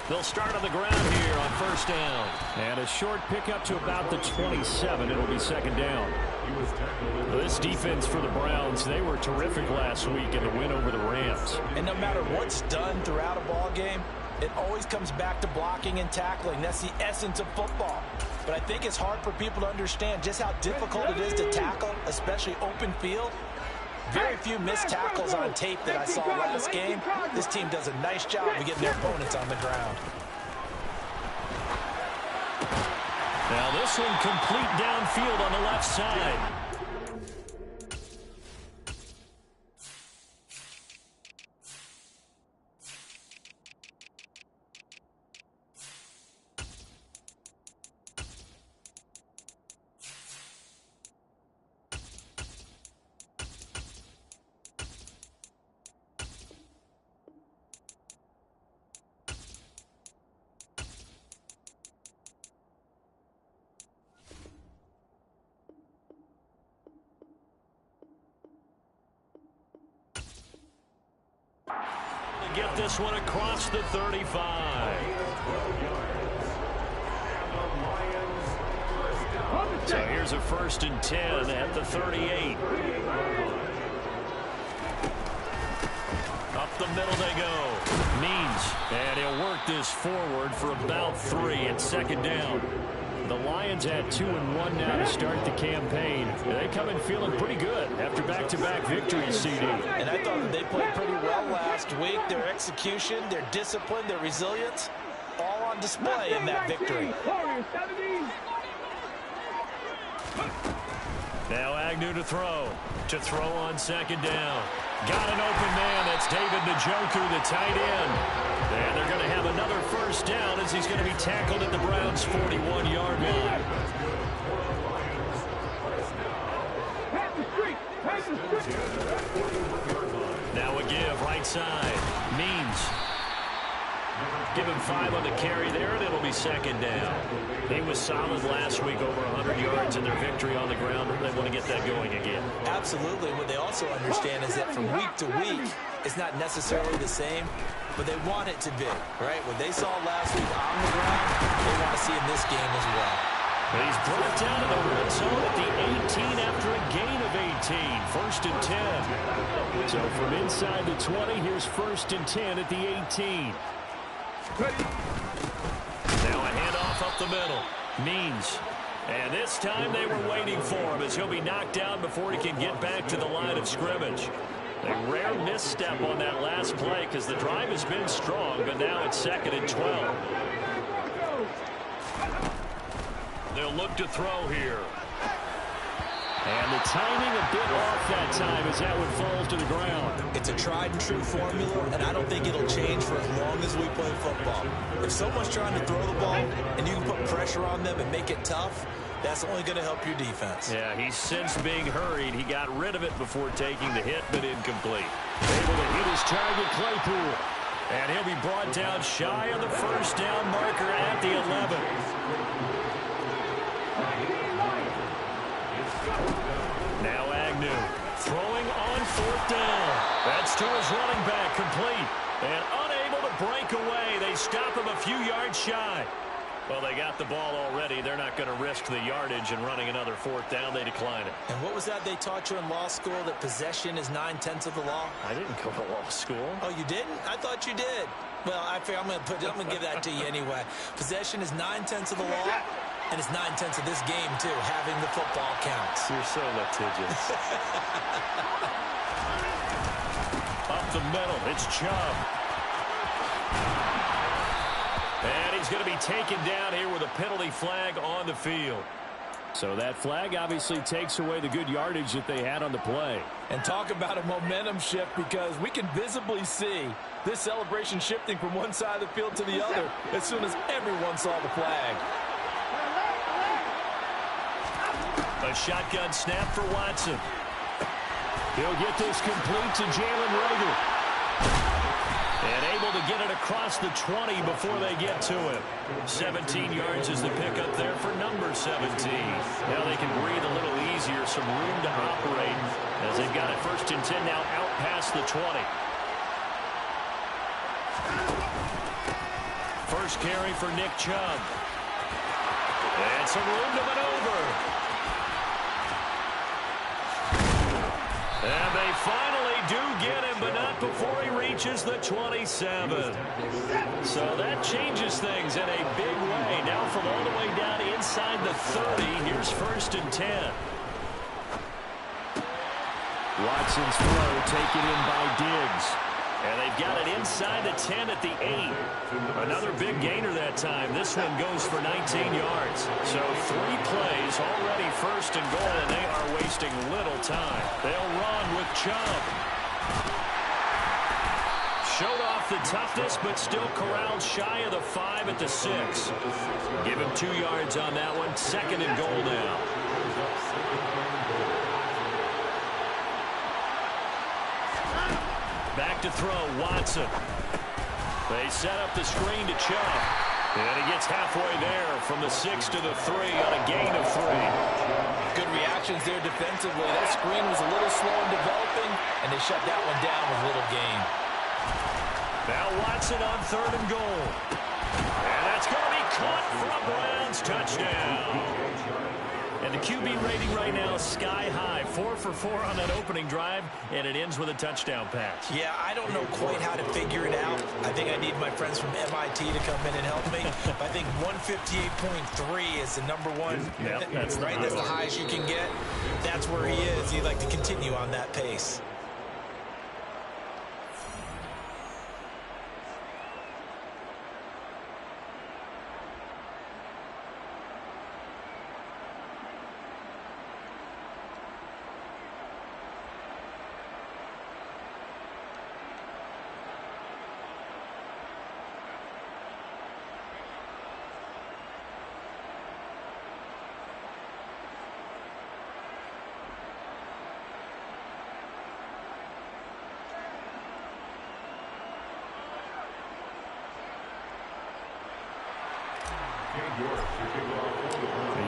They'll start on the ground here on first down. And a short pickup to about the 27. It'll be second down. This defense for the Browns, they were terrific last week in the win over the Rams. And no matter what's done throughout a ball game, it always comes back to blocking and tackling. That's the essence of football. But I think it's hard for people to understand just how difficult it is to tackle, especially open field. Very few missed tackles on tape that I saw last game. This team does a nice job of getting their opponents on the ground. Now this one complete downfield on the left side. Get this one across the 35. So here's a 1st and 10 at the 38. Up the middle they go. Means, and he'll work this forward for about 3 at second down. The Lions had 2-1 now to start the campaign. They come in feeling pretty good after back-to-back victories, CD. And I thought that they played pretty well last week. Their execution, their discipline, their resilience, all on display in that victory. Now Agnew to throw. To throw on second down. Got an open man. That's David Njoku, the tight end. And they're going to have another first down as he's going to be tackled at the Browns' 41-yard line. Now a give, right side. Means. Give him 5 on the carry there, and it'll be second down. He was solid last week, over 100 yards in their victory on the ground. They want to get that going again. Absolutely. What they also understand is that from week to week, it's not necessarily the same, but they want it to be, right? What they saw last week on the ground, they want to see in this game as well. But he's brought down to the red zone at the 18 after a gain of 18. 1st and 10. So from inside the 20, here's 1st and 10 at the 18. Now a handoff up the middle. Means. And this time they were waiting for him as he'll be knocked down before he can get back to the line of scrimmage. A rare misstep on that last play because the drive has been strong, but now it's 2nd and 12. They'll look to throw here. And the timing a bit off that time as that one falls to the ground. It's a tried-and-true formula, and I don't think it'll change for as long as we play football. If someone's trying to throw the ball and you can put pressure on them and make it tough, that's only going to help your defense. Yeah, he's since being hurried. He got rid of it before taking the hit, but incomplete. Able to hit his target, Claypool. And he'll be brought down shy of the first down marker at the 11. Now Agnew throwing on 4th down. That's to his running back, complete. And unable to break away. They stop him a few yards shy. Well, they got the ball already. They're not going to risk the yardage and running another 4th down. They decline it. And what was that they taught you in law school, that possession is 9/10 of the law? I didn't go to law school. Oh, you didn't? I thought you did. Well, I'm going to give that to you anyway. Possession is 9/10 of the law. And it's 9/10 of this game, too. Having the football counts. You're so litigious. Up the middle, it's Chubb. And he's going to be taken down here with a penalty flag on the field. So that flag obviously takes away the good yardage that they had on the play. And talk about a momentum shift, because we can visibly see this celebration shifting from one side of the field to the other as soon as everyone saw the flag. A shotgun snap for Watson. He'll get this complete to Jalen Reagor. And able to get it across the 20 before they get to him. 17 yards is the pickup there for number 17. Now they can breathe a little easier, some room to operate as they've got it 1st and 10 now out past the 20. First carry for Nick Chubb. And some room to maneuver. And they finally do get him, but not before he reaches the 27. So that changes things in a big way. Now from all the way down inside the 30, here's 1st and 10. Watson's throw taken in by Diggs. And they've got it inside the 10 at the 8. Another big gainer that time. This one goes for 19 yards. So 3 plays, already 1st and goal, and they are wasting little time. They'll run with Chubb. Showed off the toughness, but still corralled shy of the 5 at the 6. Give him 2 yards on that one. 2nd and goal now. Back to throw, Watson. They set up the screen to Chubb. And he gets halfway there from the 6 to the 3 on a gain of 3. Good reactions there defensively. That screen was a little slow in developing, and they shut that one down with little gain. Now Watson on 3rd and goal. And that's going to be caught for a Browns touchdown. And the QB rating right now is sky high. 4 for 4 on that opening drive, and it ends with a touchdown pass. Yeah, I don't know quite how to figure it out. I think I need my friends from MIT to come in and help me. I think 158.3 is the number one. Yep, that's right. That's the highest you can get. That's where he is. He'd like to continue on that pace.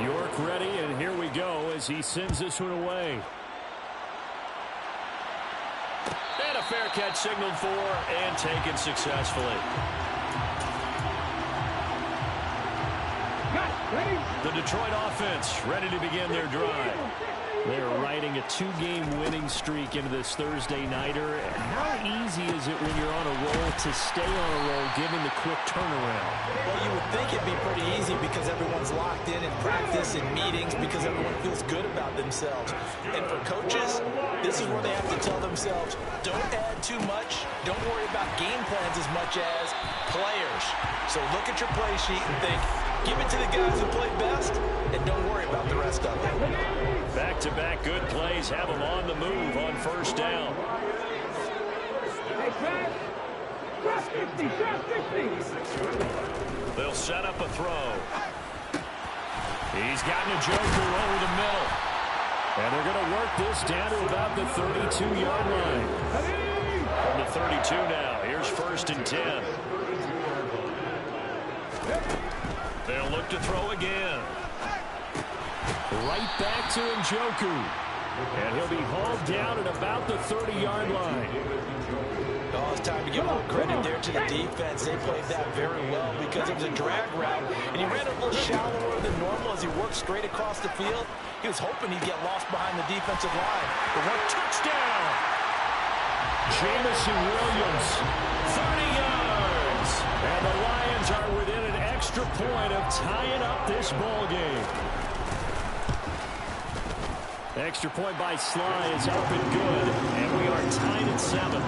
York ready, and here we go as he sends this one away. And a fair catch signaled for and taken successfully. The Detroit offense ready to begin their drive. They're riding a 2-game winning streak into this Thursday nighter. How easy is it when you're on a roll to stay on a roll given the quick turnaround? Well, you would think it'd be pretty easy because everyone's locked in practice and meetings because everyone feels good about themselves. And for coaches, this is where they have to tell themselves, don't add too much. Don't worry about game plans as much as players. So look at your play sheet and think, give it to the guys who play best, and don't worry about the rest of it. Back-to-back good plays have them on the move on 1st down. They'll set up a throw. He's gotten a joker over the middle. And they're going to work this down to about the 32-yard line. From the 32 now, here's 1st and 10. They'll look to throw again. Right back to Njoku. And he'll be hauled down at about the 30-yard line. Oh, it's time to give a little credit there to the defense. They played that very well because it was a drag route. And he ran a little shallower than normal as he worked straight across the field. He was hoping he'd get lost behind the defensive line. But one touchdown! Jameson Williams, 30 yards. And the Lions are within an extra point of tying up this ball game. Extra point by Sly is up and good, and we are tied at 7.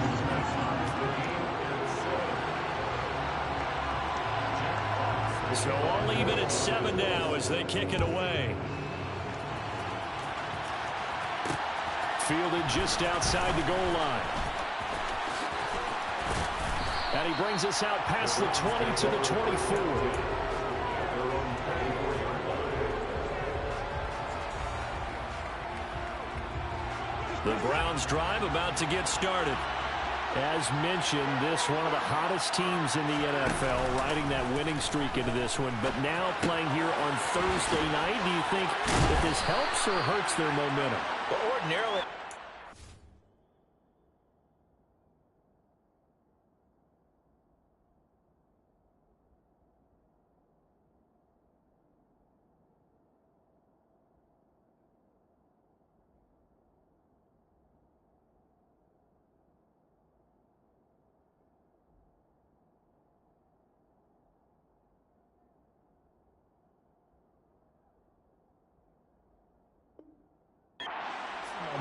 So all even at 7 now as they kick it away. Fielded just outside the goal line. And he brings us out past the 20 to the 24. The Browns drive about to get started. As mentioned, this one of the hottest teams in the NFL, riding that winning streak into this one, but now playing here on Thursday night. Do you think that this helps or hurts their momentum? Well, ordinarily,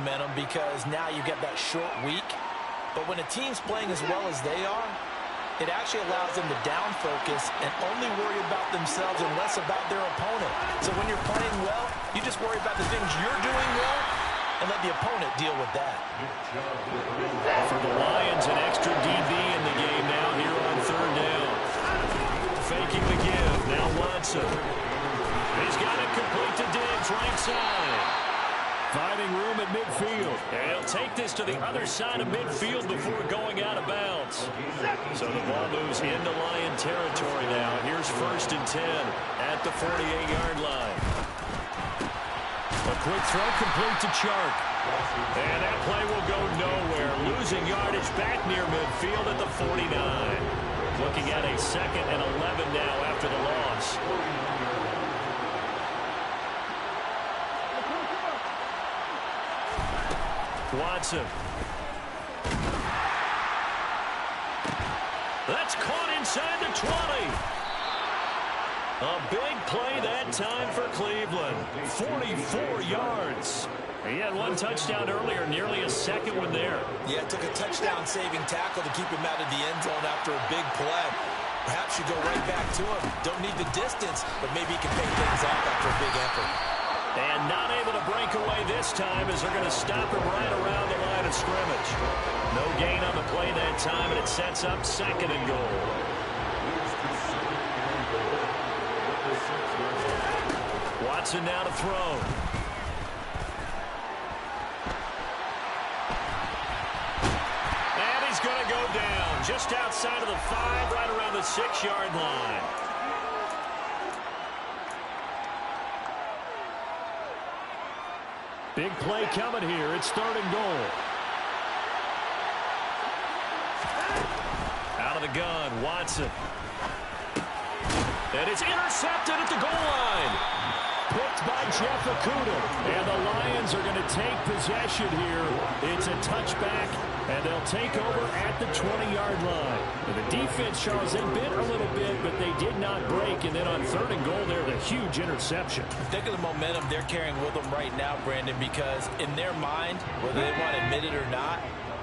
momentum because now you get that short week. But when a team's playing as well as they are, it actually allows them to down focus and only worry about themselves and less about their opponent. So when you're playing well, you just worry about the things you're doing well and let the opponent deal with that. For the Lions, an extra DB in the game now here on third down. Faking the give. Now Watson. He's got it complete to Diggs, right side. Finding room at midfield. And he'll take this to the other side of midfield before going out of bounds. So the ball moves into Lion territory now. Here's 1st and 10 at the 48-yard line. A quick throw complete to Chark. And that play will go nowhere. Losing yardage back near midfield at the 49. Looking at a 2nd and 11 now after the loss. Watson. That's caught inside the 20. A big play that time for Cleveland. 44 yards. He had one touchdown earlier, nearly a second one there. Yeah, it took a touchdown-saving tackle to keep him out of the end zone after a big play. Perhaps you go right back to him. Don't need the distance, but maybe he can pay things off after a big effort. And not able to break away this time as they're going to stop him right around the line of scrimmage. No gain on the play that time, and it sets up 2nd and goal. Watson now to throw. And he's going to go down just outside of the 5, right around the 6-yard line. Big play coming here. It's 3rd and goal. Out of the gun, Watson. And it's intercepted at the goal line. Picked by Jeff Okudah. And the Lions are going to take possession here. It's a touchback, and they'll take over at the 20-yard line. And the defense, Charles, they bit a little bit, but they did not break. And then on 3rd and goal there, the huge interception. Think of the momentum they're carrying with them right now, Brandon, because in their mind, whether they want to admit it or not,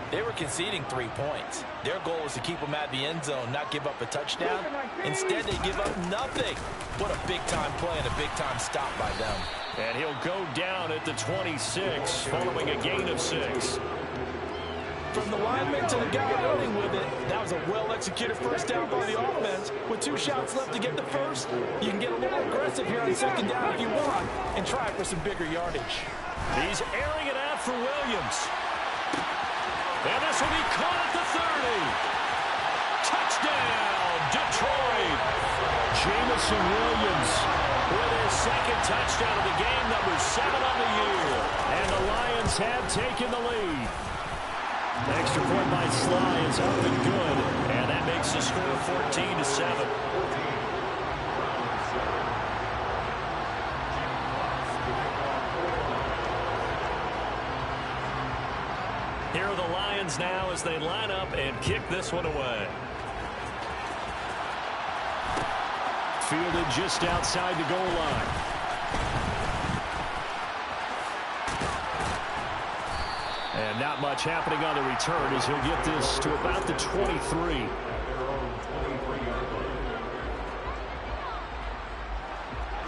they were conceding 3 points. Their goal was to keep them out of the end zone, not give up a touchdown. Instead, they give up nothing. What a big-time play and a big-time stop by them. And he'll go down at the 26 following a gain of 6. From the lineman to the guy running with it, that was a well-executed first down by the offense. With 2 shots left to get the first, you can get a little aggressive here on 2nd down if you want and try for some bigger yardage. He's airing it out for Williams. And this will be caught at the 30. Touchdown, Detroit. Jameson Williams with his 2nd touchdown of the game, number 7 on the year. And the Lions have taken the lead. Extra point by Sly is up and good. And that makes the score 14-7. Here are the Lions now as they line up and kick this one away. Fielded just outside the goal line. And not much happening on the return as he'll get this to about the 23.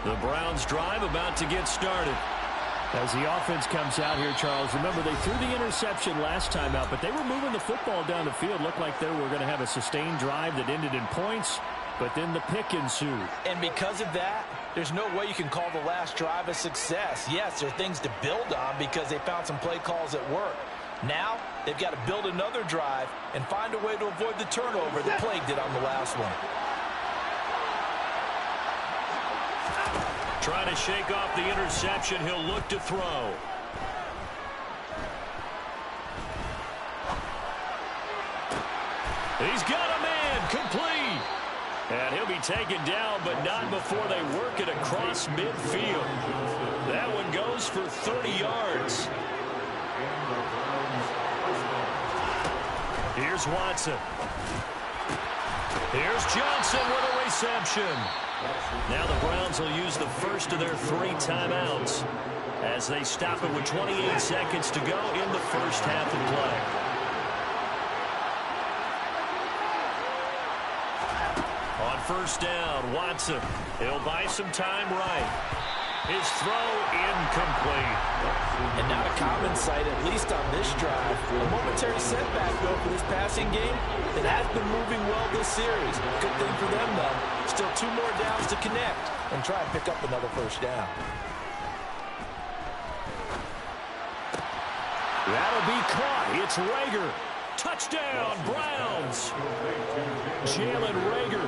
The Browns drive about to get started. As the offense comes out here, Charles, remember they threw the interception last time out, but they were moving the football down the field. Looked like they were going to have a sustained drive that ended in points, but then the pick ensued. And because of that, there's no way you can call the last drive a success. Yes, there are things to build on because they found some play calls that work. Now, they've got to build another drive and find a way to avoid the turnover that plagued it on the last one. Trying to shake off the interception, he'll look to throw. He's got a man, complete. And he'll be taken down, but not before they work it across midfield. That one goes for 30 yards. Here's Watson. Here's Johnson with a reception. Now the Browns will use the first of their 3 timeouts. as they stop it with 28 seconds to go in the first half of play. On first down, Watson. He'll buy some time right. His throw incomplete. And not a common sight, at least on this drive. A momentary setback, though, for this passing game. It has been moving well this series. Good thing for them, though. Still 2 more downs to connect and try and pick up another first down. That'll be caught. It's Reagor. Touchdown, Browns. Jalen Reagor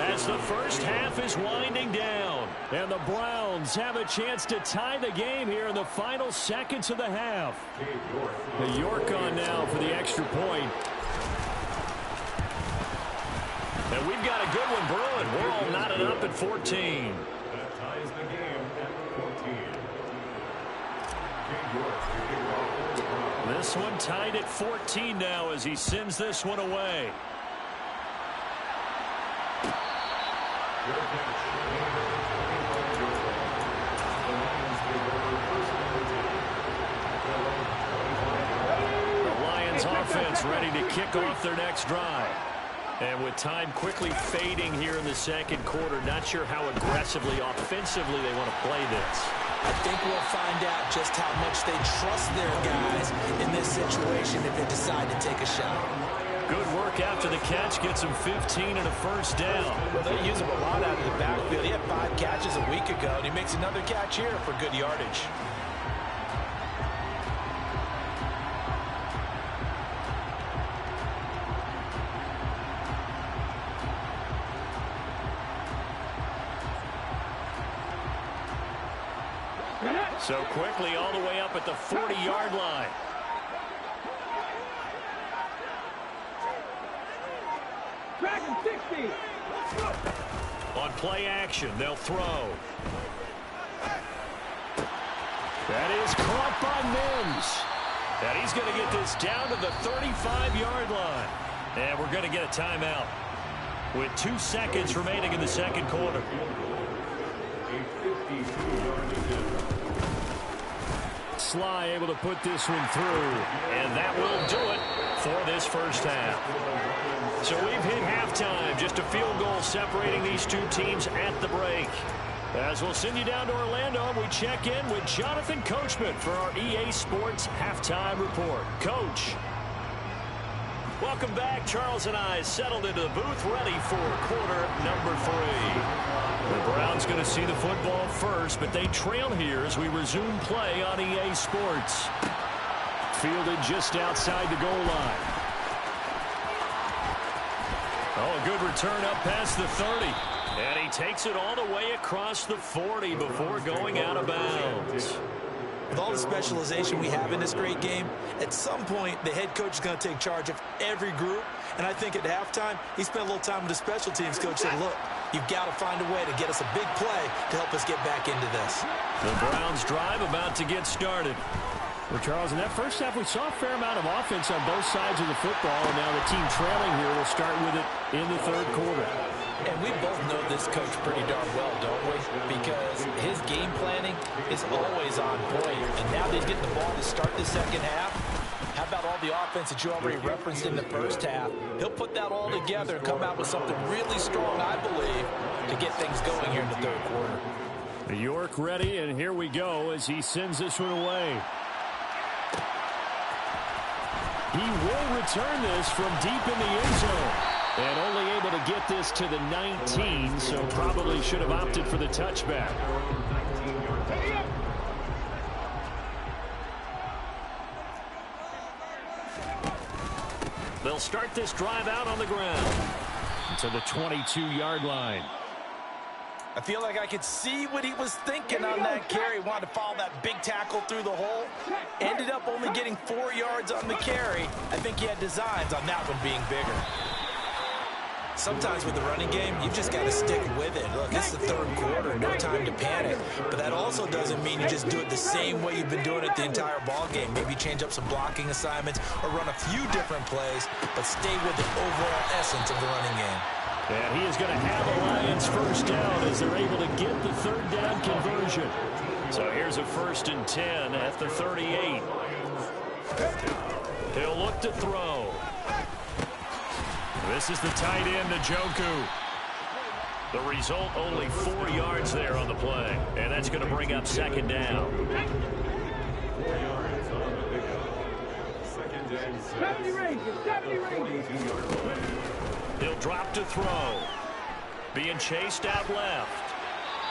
as the first half is winding down. And the Browns have a chance to tie the game here in the final seconds of the half. The York on now for the extra point. And we've got a good one brewing. We're all knotted up at 14. That ties the game at 14. This one tied at 14 now as he sends this one away. The Lions offense ready to kick off their next drive. And with time quickly fading here in the second quarter, not sure how aggressively, offensively they want to play this. I think we'll find out just how much they trust their guys in this situation if they decide to take a shot. Good work after the catch. Gets him 15 and a first down. Well, they use him a lot out of the backfield. He had 5 catches a week ago, and he makes another catch here for good yardage. So quickly all the way up at the 40-yard line. Dragon 60. On play action, they'll throw. That is caught by Mims. And he's going to get this down to the 35-yard line. And we're going to get a timeout with 2 seconds remaining in the second quarter. Sly able to put this one through, and that will do it for this first half. So we've hit halftime, just a field goal separating these two teams at the break. As we'll send you down to Orlando, we check in with Jonathan Coachman for our EA Sports Halftime Report. Coach. Welcome back. Charles and I settled into the booth, ready for quarter number 3. The Browns going to see the football first, but they trail here as we resume play on EA Sports. Fielded just outside the goal line. Oh, a good return up past the 30. And he takes it all the way across the 40 before going out of bounds. With all the specialization we have in this great game, at some point the head coach is going to take charge of every group. And I think at halftime, he spent a little time with the special teams coach, said, look, you've got to find a way to get us a big play to help us get back into this. The Browns drive about to get started. Well, Charles, in that first half, we saw a fair amount of offense on both sides of the football, and now the team trailing here will start with it in the third quarter. And we both know this coach pretty darn well, don't we? Because his game planning is always on point. And now they get the ball to start the second half. How about all the offense that you already referenced in the first half? He'll put that all together and come out with something really strong, I believe, to get things going here in the third quarter. New York ready, and here we go as he sends this one away. He will return this from deep in the end zone. And only able to get this to the 19, so probably should have opted for the touchback. They'll start this drive out on the ground to the 22-yard line. I feel like I could see what he was thinking on that carry. Wanted to follow that big tackle through the hole. Ended up only getting 4 yards on the carry. I think he had designs on that one being bigger. Sometimes with the running game, you've just got to stick with it. Look, it's the third quarter, no time to panic. But that also doesn't mean you just do it the same way you've been doing it the entire ball game. Maybe change up some blocking assignments or run a few different plays, but stay with the overall essence of the running game. And he is going to have a Lions first down as they're able to get the third down conversion. So here's a 1st and 10 at the 38. He'll look to throw. This is the tight end, Njoku. The result, only 4 yards there on the play. And that's going to bring up 2nd down. 70 ranges, 70 ranges. He'll drop to throw. Being chased out left.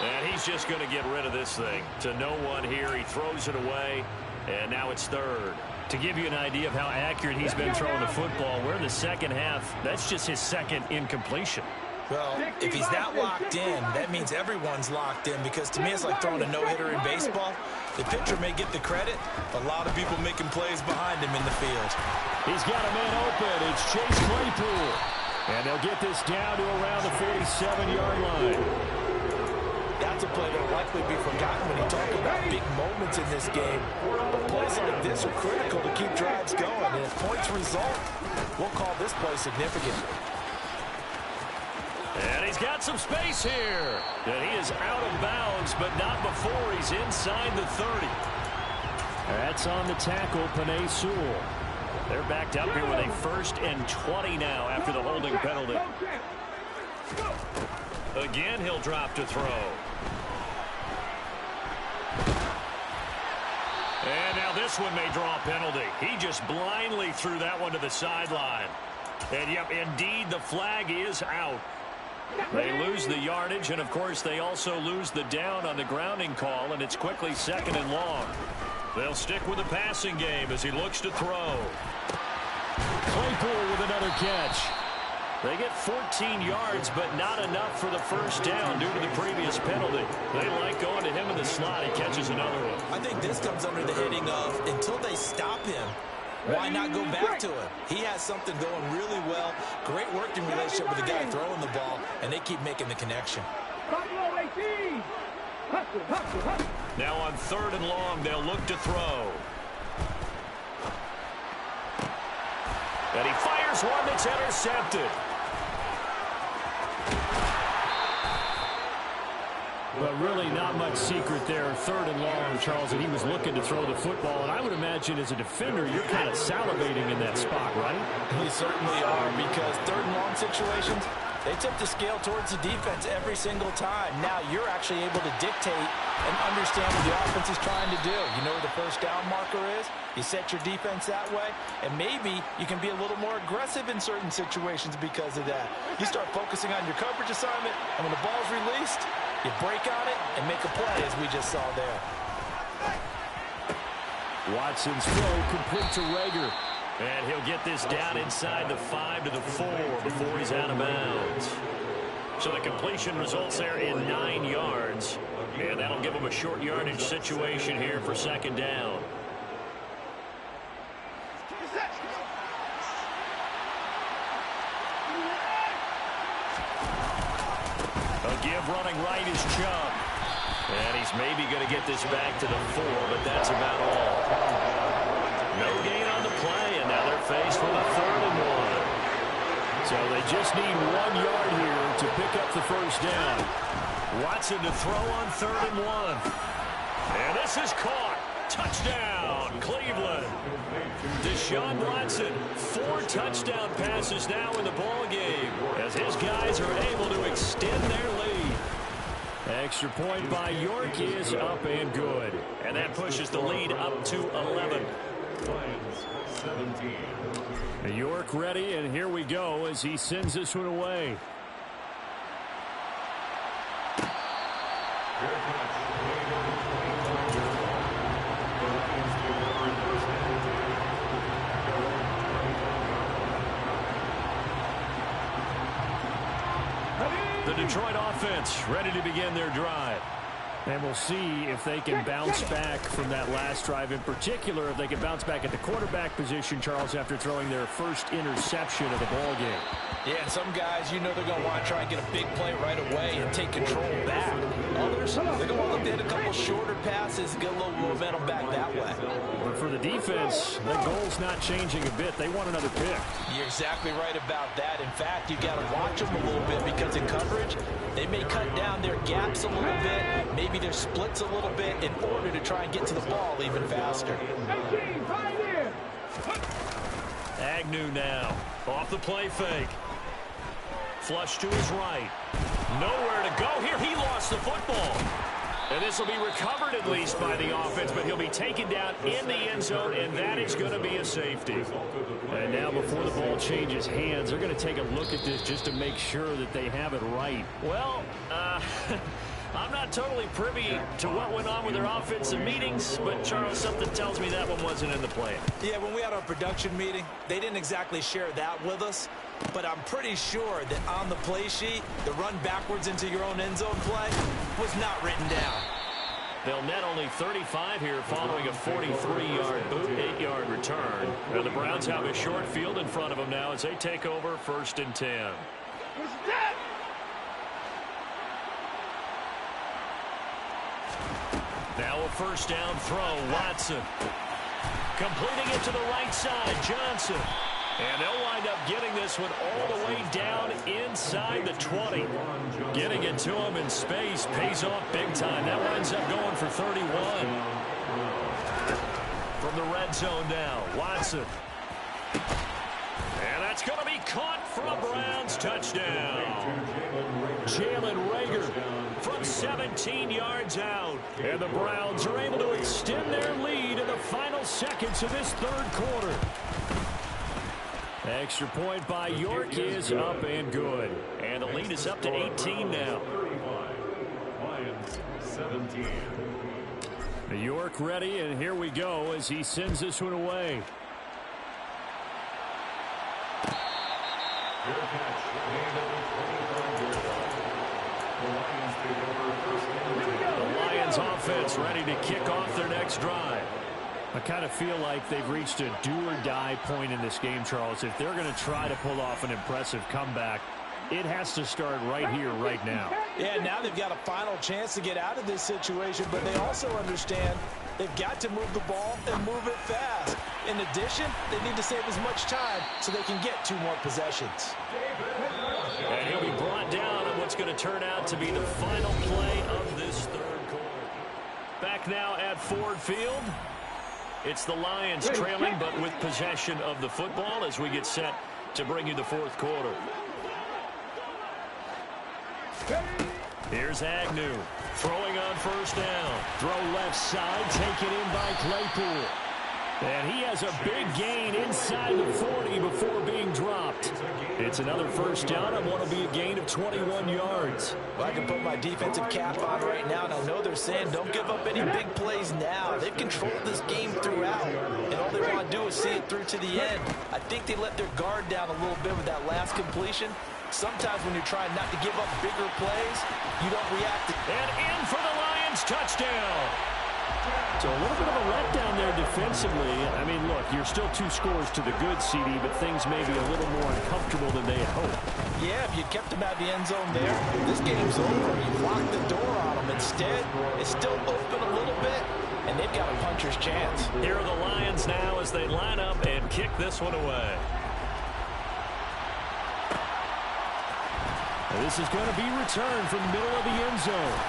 And he's just going to get rid of this thing. To no one here. He throws it away. And now it's 3rd. To give you an idea of how accurate he's been throwing the football, we're in the second half. That's just his 2nd incompletion. Well, if he's not locked in, that means everyone's locked in, because to me it's like throwing a no-hitter in baseball. The pitcher may get the credit, but a lot of people making plays behind him in the field. He's got a man open. It's Chase Claypool. And they'll get this down to around the 47-yard line. That's a play that will likely be forgotten when you talk about big moments in this game. But plays like this are critical to keep drives going. And if points result, we'll call this play significant. And he's got some space here. And he is out of bounds, but not before he's inside the 30. That's on the tackle, Penei Sewell. They're backed up here with a 1st and 20 now after the holding penalty. Again, he'll drop to throw. And now this one may draw a penalty. He just blindly threw that one to the sideline. And, yep, indeed, the flag is out. They lose the yardage, and, of course, they also lose the down on the grounding call, and it's quickly 2nd and long. They'll stick with the passing game as he looks to throw. Claypool with another catch. They get 14 yards, but not enough for the first down due to the previous penalty. They like going to him in the slot. He catches another one. I think this comes under the heading of, until they stop him, why not go back to him? He has something going really well. Great working relationship with the guy throwing the ball, and they keep making the connection. Now on 3rd and long, they'll look to throw. And he fires one that's intercepted. But really not much secret there. 3rd and long, Charles, and he was looking to throw the football. And I would imagine as a defender, you're kind of salivating in that spot, right? You certainly are, because 3rd and long situations, they tip the scale towards the defense every single time. Now you're actually able to dictate and understand what the offense is trying to do. You know where the first down marker is. You set your defense that way, and maybe you can be a little more aggressive in certain situations because of that. You start focusing on your coverage assignment, and when the ball's released, you break on it and make a play, as we just saw there. Watson's throw complete to Reagor. And he'll get this down inside the 5 to the 4 before he's out of bounds. So the completion results there in 9 yards. And that'll give him a short yardage situation here for 2nd down. A give running right is Chubb. And he's maybe going to get this back to the 4, but that's about all. No gain on the play, and now they're faced with a 3rd and 1. So they just need 1 yard here to pick up the first down. Watson to throw on 3rd and 1. And this is caught. Touchdown, Cleveland. Deshaun Watson, 4 touchdown passes now in the ball game as his guys are able to extend their lead. Extra point by York is up and good. And that pushes the lead up to 11. Lions 17. York ready, and here we go as he sends this one away. The Detroit offense ready to begin their drive. And we'll see if they can bounce back from that last drive. In particular, if they can bounce back at the quarterback position, Charles, after throwing their first interception of the ball game. Yeah, and some guys, you know they're going to want to try and get a big play right away and take control back. Others, they're going to want to look to hit a couple shorter passes and get a little momentum back that way. But for the defense, the goal's not changing a bit. They want another pick. You're exactly right about that. In fact, you've got to watch them a little bit because in coverage, they may cut down their gaps a little bit, maybe their splits a little bit in order to try and get to the ball even faster. Agnew now, off the play fake. Flush to his right. Nowhere to go here. He lost the football. And this will be recovered at least by the offense, but he'll be taken down in the end zone, and that is going to be a safety. And now before the ball changes hands, they're going to take a look at this just to make sure that they have it right. Well, I'm not totally privy to what went on with their offensive meetings, but, Charles, something tells me that one wasn't in the plan. Yeah, when we had our production meeting, they didn't exactly share that with us, but I'm pretty sure that on the play sheet, the run backwards into your own end zone play was not written down. They'll net only 35 here following a 43-yard boot, 8-yard return. And the Browns have a short field in front of them now as they take over 1st and 10. Now a first down throw, Watson. Completing it to the right side, Johnson. And they'll wind up getting this one all the way down inside the 20. Getting it to him in space pays off big time. That winds up going for 31. From the red zone now, Watson. And that's going to be caught for a Browns touchdown. Jalen Reagor from 17 yards out. And the Browns are able to extend their lead in the final seconds of this third quarter. Extra point by York is up and good. And the lead is up to 18 now. Lions 17. York ready, and here we go as he sends this one away. Fair catch. Gained at the 25-yard line. The Lions take over 1st and 10. The Lions offense ready to kick off their next drive. I kind of feel like they've reached a do-or-die point in this game, Charles. If they're going to try to pull off an impressive comeback, it has to start right here, right now. Yeah, now they've got a final chance to get out of this situation, but they also understand they've got to move the ball and move it fast. In addition, they need to save as much time so they can get 2 more possessions. And he'll be brought down on what's going to turn out to be the final play of this third quarter. Back now at Ford Field. It's the Lions trailing, but with possession of the football as we get set to bring you the fourth quarter. Here's Agnew throwing on first down. Throw left side, taken in by Claypool. And he has a big gain inside the 40 before being dropped. It's another first down and what will be a gain of 21 yards. Well, I can put my defensive cap on right now, and I know they're saying don't give up any big plays now. They've controlled this game throughout, and all they want to do is see it through to the end. I think they let their guard down a little bit with that last completion. Sometimes when you're trying not to give up bigger plays, you don't react. And in for the Lions touchdown. So a little bit of a letdown there defensively. I mean, look, you're still 2 scores to the good, CD, but things may be a little more uncomfortable than they had hoped. Yeah, if you kept them out of the end zone there, this game's over. You locked the door on them. Instead, it's still open a little bit, and they've got a puncher's chance. Here are the Lions now as they line up and kick this one away. And this is going to be returned from the middle of the end zone.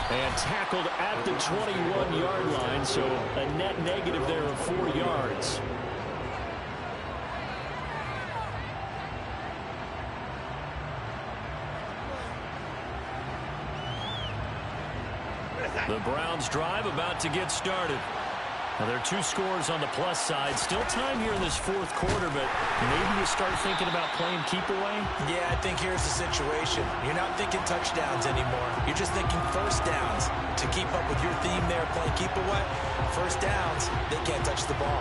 And tackled at the 21-yard line, so a net negative there of 4 yards. The Browns drive about to get started. Now, there are 2 scores on the plus side. Still time here in this fourth quarter, but maybe you start thinking about playing keep away? Yeah, I think here's the situation. You're not thinking touchdowns anymore. You're just thinking first downs. To keep up with your theme there, playing keep away, first downs, they can't touch the ball.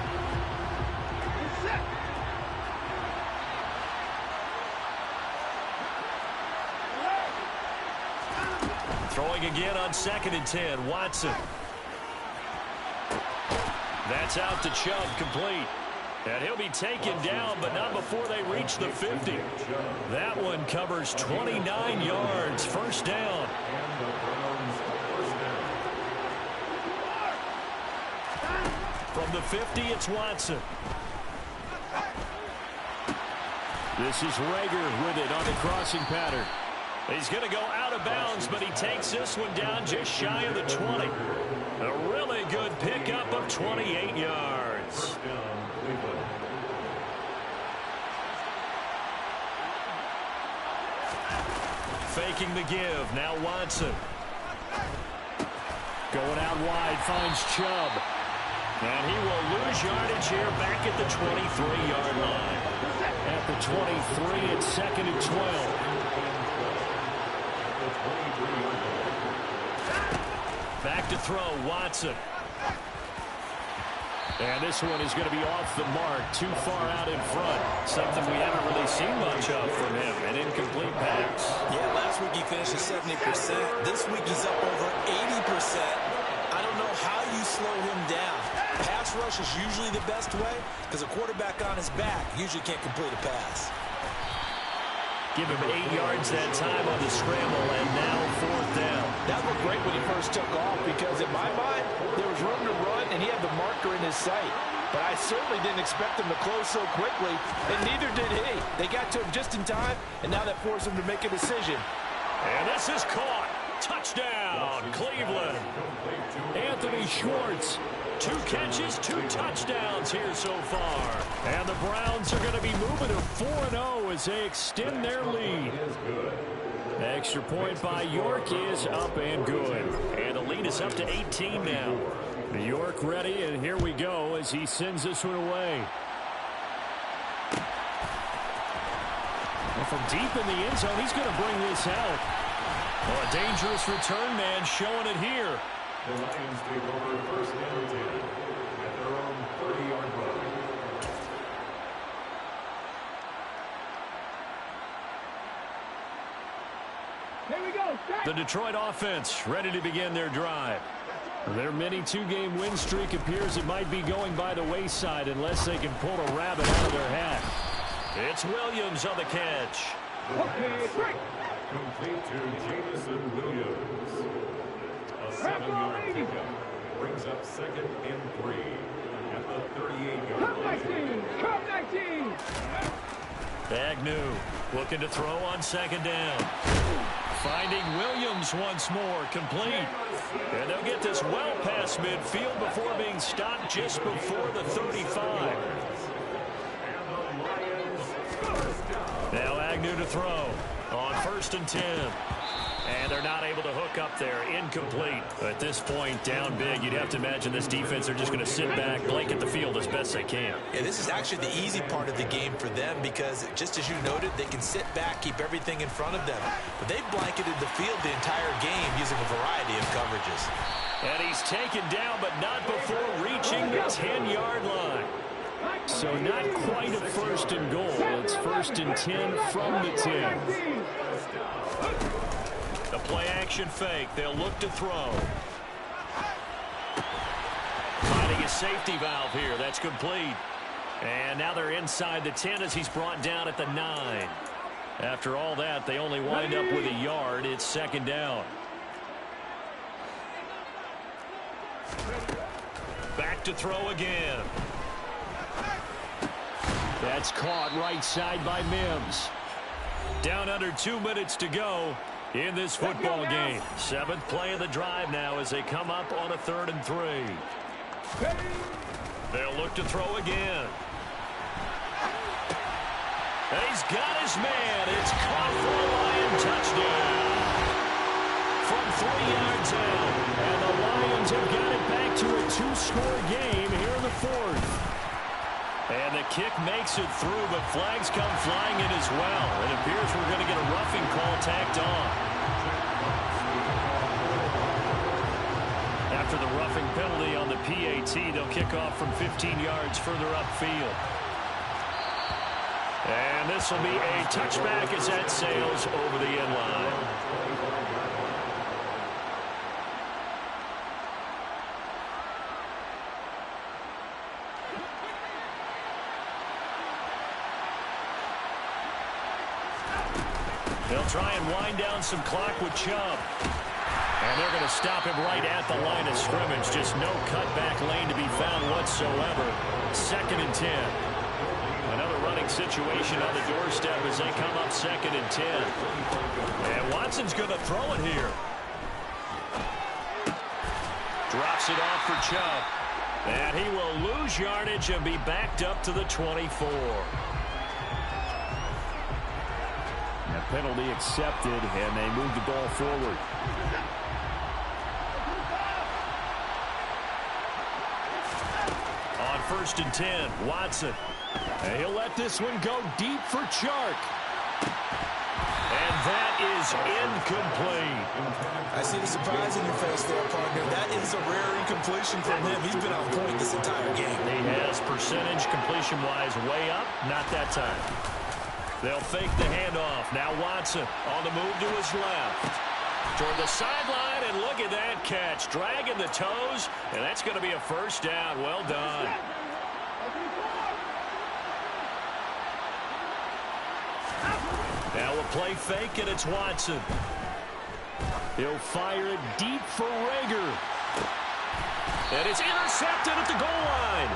Throwing again on 2nd and 10. Watson. That's out to Chubb, complete. And he'll be taken down, but not before they reach the 50. That one covers 29 yards. First down. From the 50, it's Watson. This is Rager with it on the crossing pattern. He's going to go out of bounds, but he takes this one down just shy of the 20. A really good pickup of 28 yards. Faking the give. Now Watson. Going out wide, finds Chubb. And he will lose yardage here back at the 23-yard line. At the 23, it's 2nd and 12. Back to throw, Watson. And this one is going to be off the mark, too far out in front. Something we haven't really seen much of from him, an incomplete pass. Yeah, last week he finished at 70%. This week he's up over 80%. I don't know how you slow him down. Pass rush is usually the best way because a quarterback on his back usually can't complete a pass. Give him 8 yards that time on the scramble, and now 4th down. That looked great when he first took off because in my mind, there was room to run and he had the marker in his sight. But I certainly didn't expect him to close so quickly, and neither did he. They got to him just in time, and now that forced him to make a decision. And this is caught. Touchdown, Cleveland. Anthony Schwartz. 2 catches, 2 touchdowns here so far. And the Browns are going to be moving to 4-0 as they extend their lead. The extra point by York is up and good. And the lead is up to 18 now. York ready, and here we go as he sends this one away. And from deep in the end zone, he's going to bring this out. Well, a dangerous return man showing it here. The Lions take over 1st and 10 at their own 30-yard line. Here we go. The Detroit offense ready to begin their drive. Their mini 2-game win streak appears it might be going by the wayside unless they can pull a rabbit out of their hat. It's Williams on the catch. Okay, break. Complete to Jameson Williams. A 7-yard pickup brings up 2nd and 3 at the 38-yard Come line. 19. Come 19. Agnew looking to throw on 2nd down. Finding Williams once more, complete. And they'll get this well past midfield before being stopped just before the 35. Now Agnew to throw on 1st and 10. And they're not able to hook up there. Incomplete. At this point, down big, you'd have to imagine this defense are just going to sit back, blanket the field as best they can. Yeah, this is actually the easy part of the game for them because, just as you noted, they can sit back, keep everything in front of them. But they've blanketed the field the entire game using a variety of coverages. And he's taken down, but not before reaching the 10-yard line. So not quite a 1st and goal. It's 1st and 10 from the 10. The play-action fake. They'll look to throw. Finding a safety valve here. That's complete. And now they're inside the 10 as he's brought down at the 9. After all that, they only wind up with a yard. It's 2nd down. Back to throw again. That's caught right side by Mims. Down under 2 minutes to go in this football game. 7th play of the drive now as they come up on a 3rd and 3. They'll look to throw again. And he's got his man. It's caught for a Lion touchdown. From 3 yards out. And the Lions have got it back to a 2-score game here in the 4th. And the kick makes it through, but flags come flying in as well. It appears we're going to get a roughing call tacked on. After the roughing penalty on the PAT, they'll kick off from 15 yards further upfield. And this will be a touchback as that sails over the end line. They'll try and wind down some clock with Chubb. And they're going to stop him right at the line of scrimmage. Just no cutback lane to be found whatsoever. 2nd and 10. Another running situation on the doorstep as they come up 2nd and 10. And Watson's going to throw it here. Drops it off for Chubb. And he will lose yardage and be backed up to the 24. A penalty accepted, and they move the ball forward. On 1st and 10, Watson. And he'll let this one go deep for Chark. And that is incomplete. I see the surprise in your face there, partner. That is a rare incompletion from him. He's been on point this entire game. He has percentage completion-wise way up. Not that time. They'll fake the handoff. Now Watson on the move to his left. Toward the sideline, and look at that catch. Dragging the toes, and that's going to be a first down. Well done. Now a play fake, and it's Watson. He'll fire it deep for Rager. And it's intercepted at the goal line.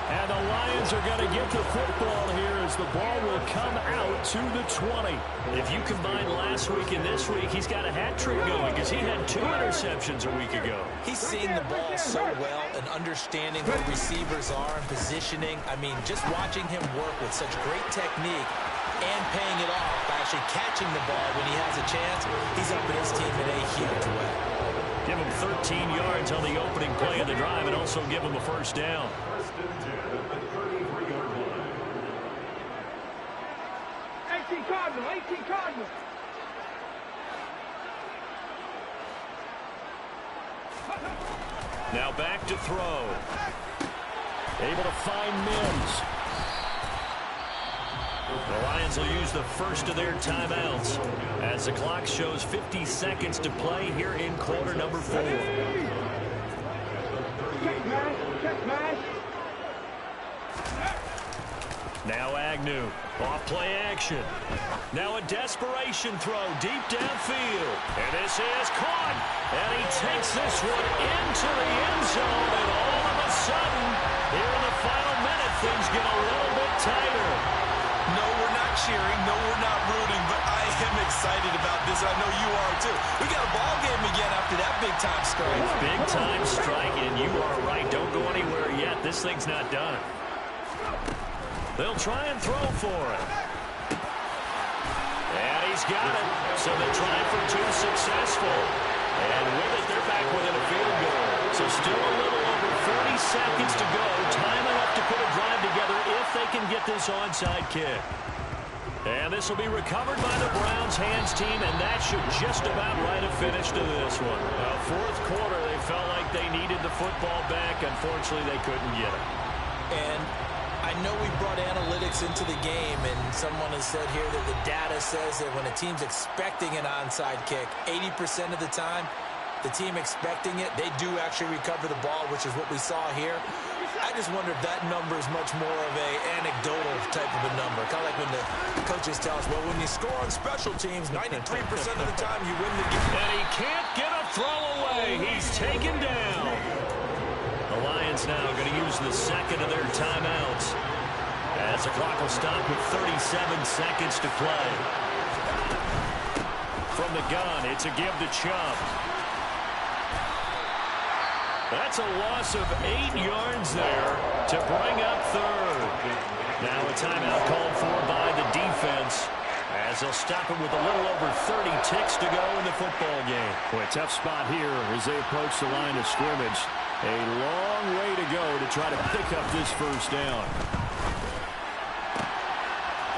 And the Lions are going to get the football here as the ball will come out to the 20. If you combine last week and this week, he's got a hat trick going because he had 2 interceptions a week ago. He's seeing the ball so well and understanding where receivers are and positioning. I mean, just watching him work with such great technique and paying it off by actually catching the ball when he has a chance, he's helping his team in a huge way. Give him 13 yards on the opening play of the drive and also give him a first down. 1st and 10 at the 33-yard line. 18 Cardinal, 18 Cardinal. Now back to throw. Able to find Mims. The Lions will use the first of their timeouts as the clock shows 50 seconds to play here in quarter number 4. Check man. Now Agnew, off play action. Now a desperation throw deep downfield. And this is caught. And he takes this one into the end zone. And all of a sudden, here in the final minute, things get a little bit tighter. No, we're not cheering. No, we're not rooting. But I am excited about this. I know you are, too. We got a ball game again after that big-time strike. Big-time strike, and you are right. Don't go anywhere yet. This thing's not done. They'll try and throw for it. And he's got it. So they try for 2 successful. And with it, they're back within a field goal. So still a little over 30 seconds to go. Time enough to put a drive together if they can get this onside kick. And this will be recovered by the Browns hands team, and that should just about write a finish to this one. Fourth quarter, they felt like they needed the football back. Unfortunately, they couldn't get it. And I know we brought analytics into the game, and someone has said here that the data says that when a team's expecting an onside kick, 80% of the time, the team expecting it, they do actually recover the ball, which is what we saw here. I just wonder if that number is much more of a anecdotal type of a number. Kind of like when the coaches tell us, well, when you score on special teams, 93% of the time you win the game. And he can't get a throw away. He's taken down. The Lions now going to use the second of their timeouts as the clock will stop with 37 seconds to play. From the gun, it's a give to Chubb. That's a loss of 8 yards there to bring up third. Now a timeout called for by the defense as they'll stop it with a little over 30 ticks to go in the football game. Boy, a tough spot here as they approach the line of scrimmage. A long way to go to try to pick up this first down.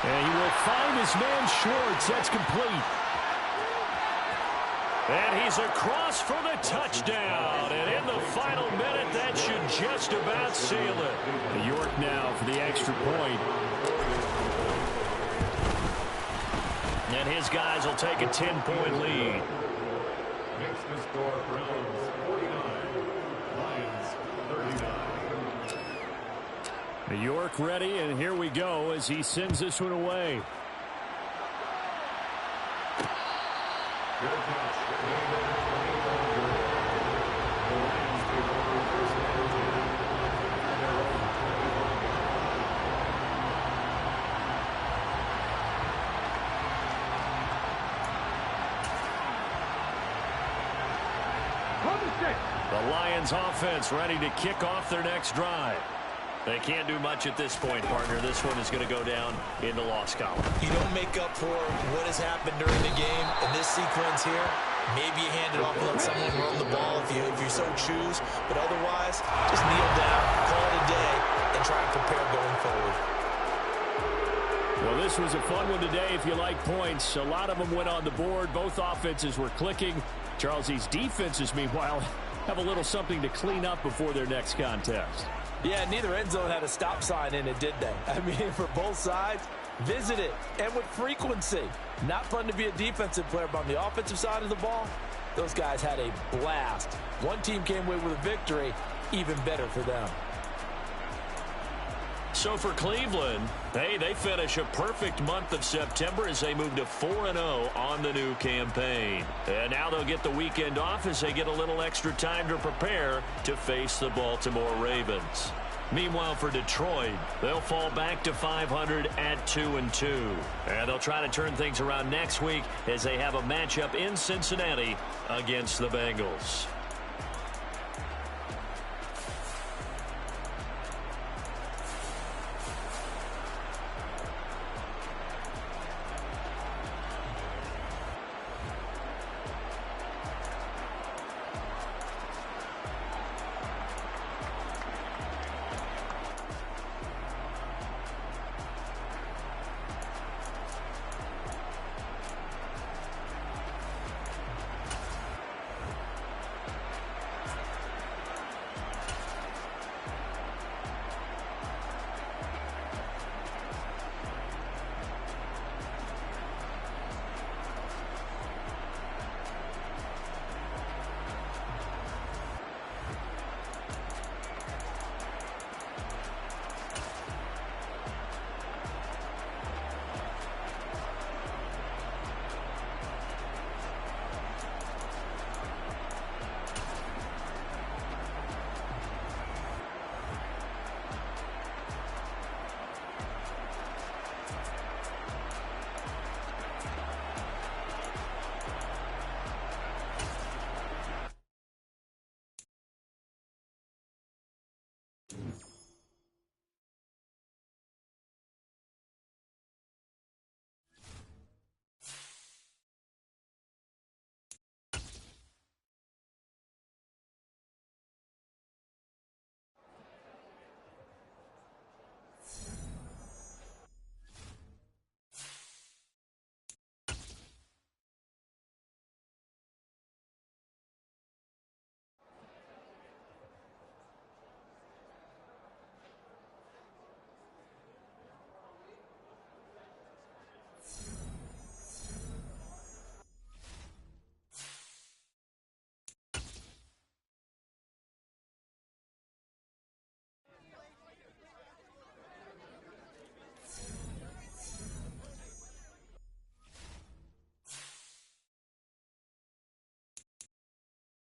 And he will find his man Schwartz. That's complete. And he's across for the touchdown. And in the final minute, that should just about seal it. York now for the extra point. And his guys will take a 10-point lead. Makes the score Browns 49, Lions 39. York ready, and here we go as he sends this one away. Fair catch. Number 21 yard. The Lions take over first and 10 from their own 21 yard. The Lions offense ready to kick off their next drive. They can't do much at this point, partner. This one is going to go down in the loss column. You don't make up for what has happened during the game in this sequence here. Maybe you hand it off and let someone run the ball if you so choose. But otherwise, just kneel down, call it a day, and try and prepare going forward. Well, this was a fun one today if you like points. A lot of them went on the board. Both offenses were clicking. Charles, these defenses, meanwhile, have a little something to clean up before their next contest. Yeah, neither end zone had a stop sign in it, did they? I mean, for both sides, visit it, and with frequency. Not fun to be a defensive player, but on the offensive side of the ball, those guys had a blast. One team came away with a victory, even better for them. So for Cleveland, hey, they finish a perfect month of September as they move to 4-0 on the new campaign. And now they'll get the weekend off as they get a little extra time to prepare to face the Baltimore Ravens. Meanwhile, for Detroit, they'll fall back to 500 at 2-2. And they'll try to turn things around next week as they have a matchup in Cincinnati against the Bengals.